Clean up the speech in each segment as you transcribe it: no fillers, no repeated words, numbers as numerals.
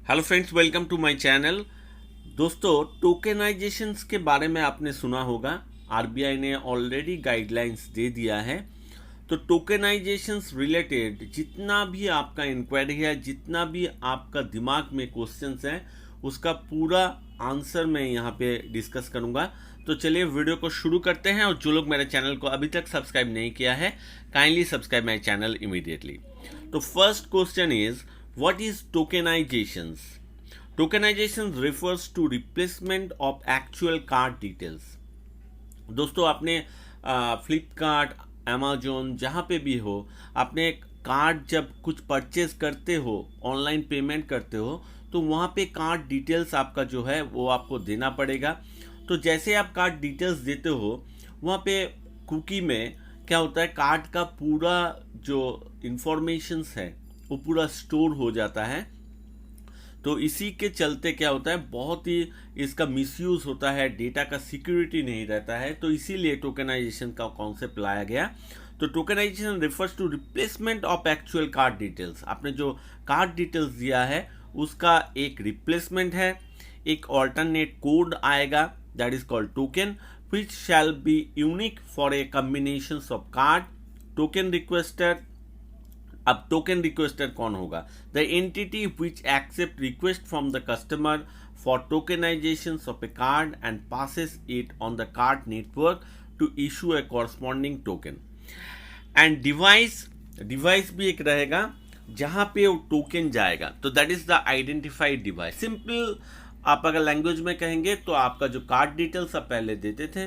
Hello friends, welcome to my channel. दोस्तों, tokenisations के बारे में आपने सुना होगा। आरबीआई ने ऑलरेडी गाइडलाइंस दे दिया है। तो टोकेनाइजेशंस रिलेटेड जितना भी आपका इंक्वायरी है, जितना भी आपका दिमाग में क्वेश्चंस हैं, उसका पूरा आंसर मैं यहाँ पे डिस्कस करूँगा। तो चलिए वीडियो को शुरू करते हैं। और जो लोग मेरे चैनल को अभी तक सब्सक्राइब नहीं किया है, kindly subscribe my channel immediately. तो first question is, what is tokenizations? Tokenization refers to replacement of actual card details. दोस्तों, आपने फ्लिपकार्ट, अमेजोन, जहाँ पे भी हो, आपने कार्ड जब कुछ परचेज करते हो, ऑनलाइन पेमेंट करते हो, तो वहाँ पे कार्ड डिटेल्स आपका जो है वो आपको देना पड़ेगा। तो जैसे आप कार्ड डिटेल्स देते हो, वहाँ पे कुकी में क्या होता है, कार्ड का पूरा जो इंफॉर्मेशंस है वो पूरा स्टोर हो जाता है। तो इसी के चलते क्या होता है, बहुत ही इसका मिसयूज होता है, डेटा का सिक्योरिटी नहीं रहता है। तो इसीलिए टोकेनाइजेशन का कॉन्सेप्ट लाया गया। तो tokenisation refers to replacement of actual card details. आपने जो कार्ड डिटेल्स दिया है उसका एक रिप्लेसमेंट है, एक ऑल्टरनेट कोड आएगा, that is called token, which shall be unique for a combination of card. Token requester, अब टोकन रिक्वेस्टर कौन होगा? The entity which accept request from the customer for tokenisation of a card and passes it on the card network to issue a corresponding token. And device, device भी एक रहेगा जहां पे वो token जाएगा। तो that is the identified device. Simple आप अगर लैंग्वेज में कहेंगे तो आपका जो कार्ड डिटेल्स आप पहले देते थे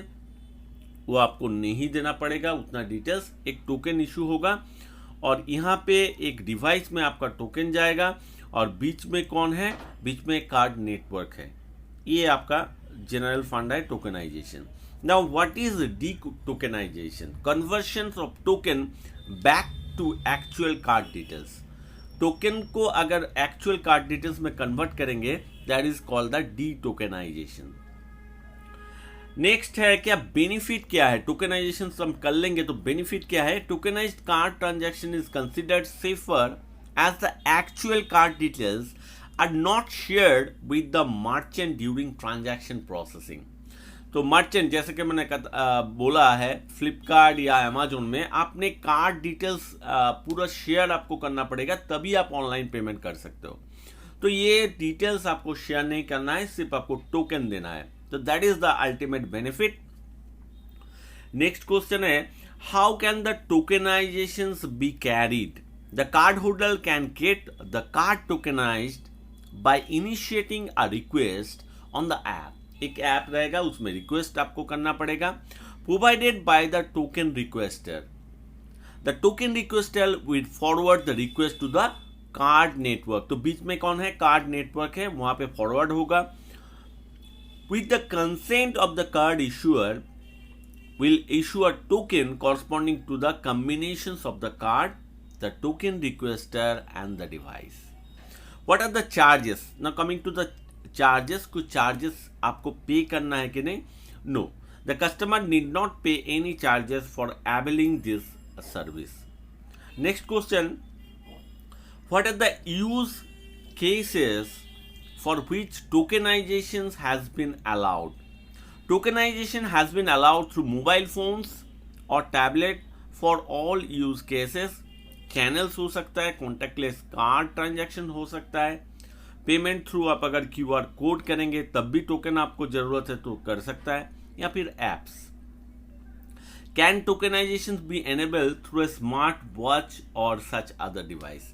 वो आपको नहीं देना पड़ेगा उतना डिटेल्स, एक टोकन इशू होगा और यहाँ पे एक डिवाइस में आपका टोकन जाएगा और बीच में कौन है? बीच में कार्ड नेटवर्क है। ये आपका जनरल फंड है tokenisation. Now what is detokenisation? Conversion of token back to actual card details. Token को अगर एक्चुअल कार्ड डिटेल्स में कन्वर्ट करेंगे, that is called the detokenisation. Next है क्या बेनिफिट क्या है? टोकेनाइजेशन हम कर लेंगे तो बेनिफिट क्या है? टोकेनाइज्ड card transaction is considered safer as the actual card details are not shared with the merchant during transaction processing. तो मर्चेंट, जैसे कि मैंने बोला है, फ्लिपकार्ट या अमेजोन में आपने कार्ड डिटेल्स पूरा शेयर आपको करना पड़ेगा, तभी आप ऑनलाइन पेमेंट कर सकते हो। तो ये डिटेल्स आपको शेयर नहीं करना है, सिर्फ आपको टोकन देना है। So that is the ultimate benefit. Next question है, how can the tokenizations be carried? The cardholder can get the card tokenized by initiating a request on the app. एक ऐप रहेगा, उसमें रिक्वेस्ट आपको करना पड़ेगा, provided by the token requester. The token requester will forward the request to the card network. तो बीच में कौन है? कार्ड नेटवर्क है, वहां पे फॉरवर्ड होगा। With the consent of the card issuer, will issue a token corresponding to the combinations of the card, the token requester and the device. What are the charges? Now coming to the charges, कुछ charges आपको पे करना है कि नहीं? No, the customer need not pay any charges for availing this service. Next question, what are the use cases for which tokenization has been allowed? Tokenization has been allowed through mobile phones or tablet for all use cases. Channels हो सकता है, contactless card transaction हो सकता है, payment through आप अगर QR code करेंगे तब भी टोकन आपको जरूरत है तो कर सकता है, या फिर apps. Can tokenization be enabled through a smart watch or such other device?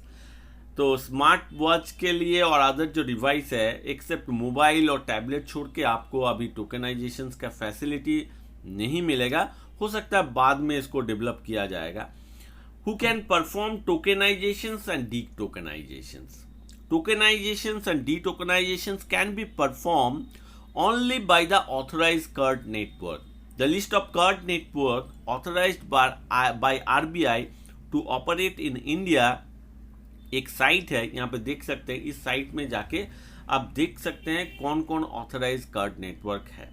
तो स्मार्ट वॉच के लिए और अदर जो डिवाइस है, एक्सेप्ट मोबाइल और टैबलेट छोड़ के आपको अभी टोकेनाइजेशन का फैसिलिटी नहीं मिलेगा। हो सकता है बाद में इसको डेवलप किया जाएगा। Who can perform tokenizations and detokenizations? Tokenizations and detokenizations can be perform only by the authorized card network. The list of card network authorized by RBI to operate in India, एक site है, यहाँ पे देख सकते हैं। इस site में जाके आप देख सकते हैं कौन कौन ऑथराइज कार्ड नेटवर्क है।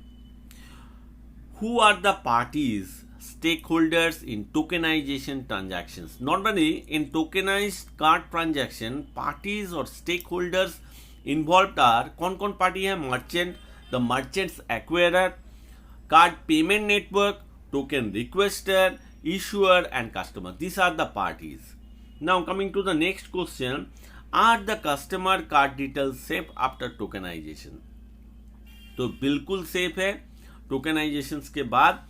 Who are the parties stake holders in tokenization transactions? Normally in tokenized card transaction, parties or stakeholders involve are कौन कौन पार्टी है? Merchant, the merchants acquirer, card payment network, token requester, issuer and customer. These are the parties. Now coming to the next question, are the customer card details safe after tokenization? तो बिल्कुल safe है tokenization के बाद।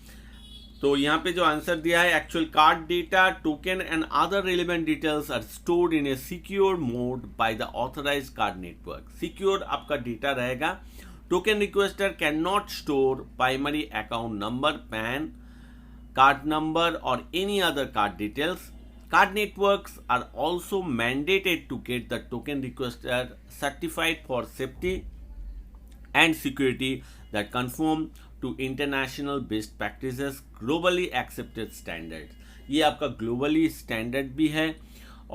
तो यहाँ पे जो answer दिया है, actual card data, token and other relevant details are stored in a secure mode by the authorised card network. Secure आपका डेटा रहेगा। Token requester cannot store primary account number, PAN card number or any other card details. Card networks are also mandated to get the token requester certified for safety and security that conform to international best practices, globally accepted standards. ये आपका globally standard भी है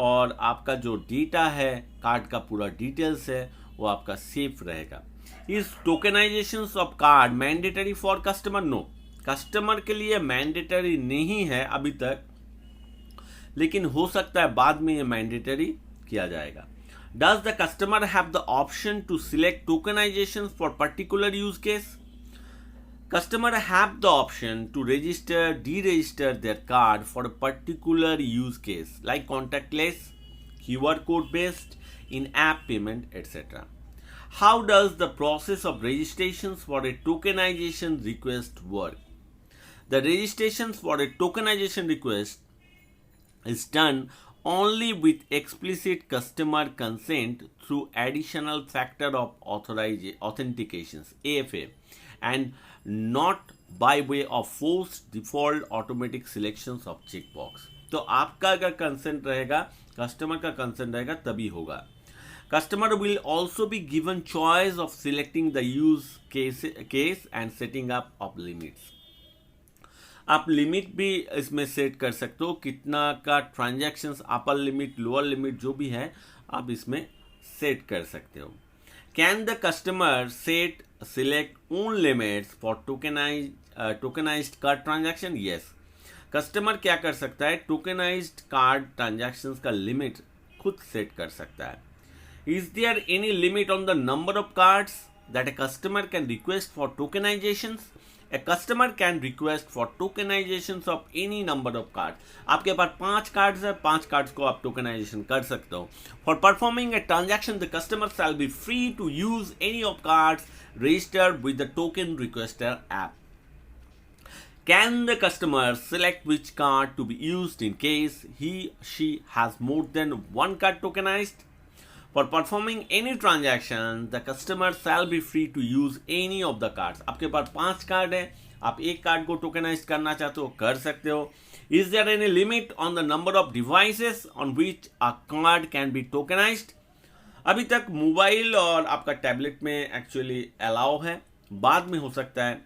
और आपका जो data है, card का पूरा डिटेल्स है, वो आपका सेफ रहेगा। इस tokenisation of card mandatory for customer? No, customer के लिए मैंडेटरी नहीं है अभी तक, लेकिन हो सकता है बाद में ये मैंडेटरी किया जाएगा। Does the customer have the option to select tokenisation for particular use case? Customer have the option to register, deregister their card for a particular use case like contactless, QR code based, in app payment, etc. How does the process of registrations for a tokenization request work? The registrations for a tokenization request is done only with explicit customer consent through additional factor of authentications AFA and not by way of forced default automatic selections of checkbox. तो आपका अगर consent रहेगा, customer का consent रहेगा तभी होगा। Customer will also be given choice of selecting the use case and setting up of limits. आप limit भी इसमें सेट कर सकते हो, कितना का transactions, upper limit, lower limit जो भी है आप इसमें सेट कर सकते हो। Can the customer select own limits for tokenised card transaction? Yes, customer क्या कर सकता है, टोकेनाइज्ड कार्ड ट्रांजैक्शंस का लिमिट खुद सेट कर सकता है। Is there any limit on the number of cards that a customer can request for tokenisations? A customer can request for tokenizations of any number of cards. आपके पास 5 cards है, 5 cards को आप tokenization कर सकते हो। For performing a transaction, the customer shall be free to use any of cards registered with the token requester app. Can the customer select which card to be used in case she has more than one card tokenized? For performing any transaction, the customer shall be free to use any of the cards. आपके पास 5 card है, आप एक card को tokenize करना चाहते हो, कर सकते हो। Is there any limit on the number of devices on which a card can be tokenized? अभी तक मोबाइल और आपका टैबलेट में एक्चुअली अलाउ है, बाद में हो सकता है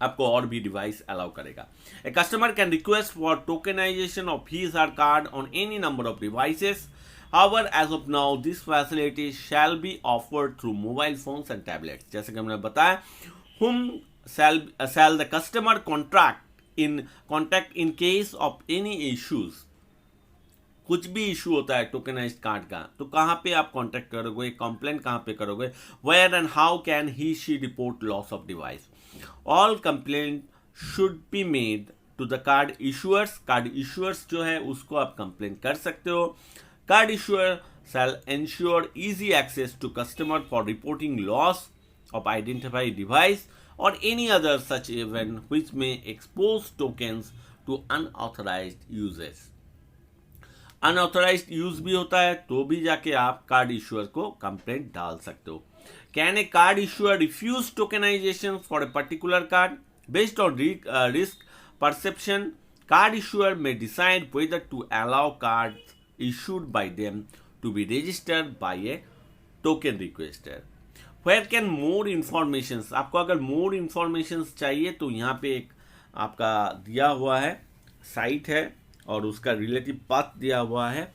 आपको और भी डिवाइस अलाउ करेगा। A customer can request for tokenization of his or her card on any number of devices. However, as of now, this facility shall be offered through mobile phones and tablets. जैसे कि हमने बताया, whom shall the customer contact in case of any issues? कुछ भी issue होता है टोकेनाइज्ड card का, तो कहाँ पे आप कॉन्टैक्ट करोगे, कंप्लेंट कहाँ पे करोगे? Where and how can she report loss of device? All complaint should be made to the card issuers. Card issuers जो है उसको आप कंप्लेंट कर सकते हो। Card issuer shall ensure easy access to customer for reporting loss of identified device or any other such event which may expose tokens to unauthorized uses. Unauthorized use भी होता है, तो भी जाके आप कार्ड इशूअर को कंप्लेंट डाल सकते हो। Can a card issuer refuse tokenization for a particular card? Based on risk perception, card issuer may decide whether to allow cards issued by them to be registered by a token requester. Where can more information? आपको अगर more information चाहिए तो यहाँ पे एक आपका दिया हुआ है, साइट है और उसका रिलेटिव पाथ दिया हुआ है।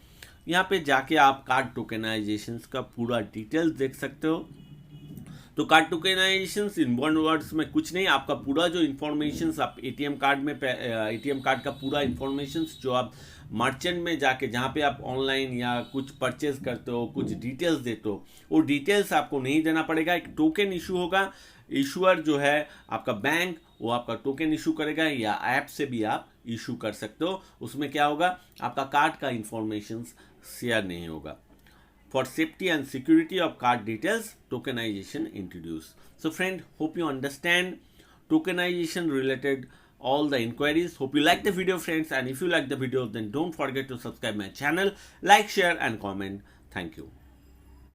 यहाँ पे जाके आप कार्ड टोकेनाइजेशन का पूरा डिटेल्स देख सकते हो। तो card tokenization in one words में कुछ नहीं, आपका पूरा जो इन्फॉर्मेशन आप एटीएम कार्ड का पूरा इन्फॉर्मेशन जो आप मर्चेंट में जाके, जहाँ पे आप ऑनलाइन या कुछ परचेज करते हो, कुछ डिटेल्स देते हो, वो डिटेल्स आपको नहीं देना पड़ेगा। एक टोकन इशू होगा, इशूअर जो है आपका बैंक, वो आपका टोकन इशू करेगा, या ऐप से भी आप इशू कर सकते हो। उसमें क्या होगा, आपका कार्ड का इंफॉर्मेशन शेयर नहीं होगा। For safety and security of card details, tokenization introduced. So friend, hope you understand tokenization related all the inquiries. Hope you like the video, friends, and if you like the video, then don't forget to subscribe my channel, like, share and comment. Thank you.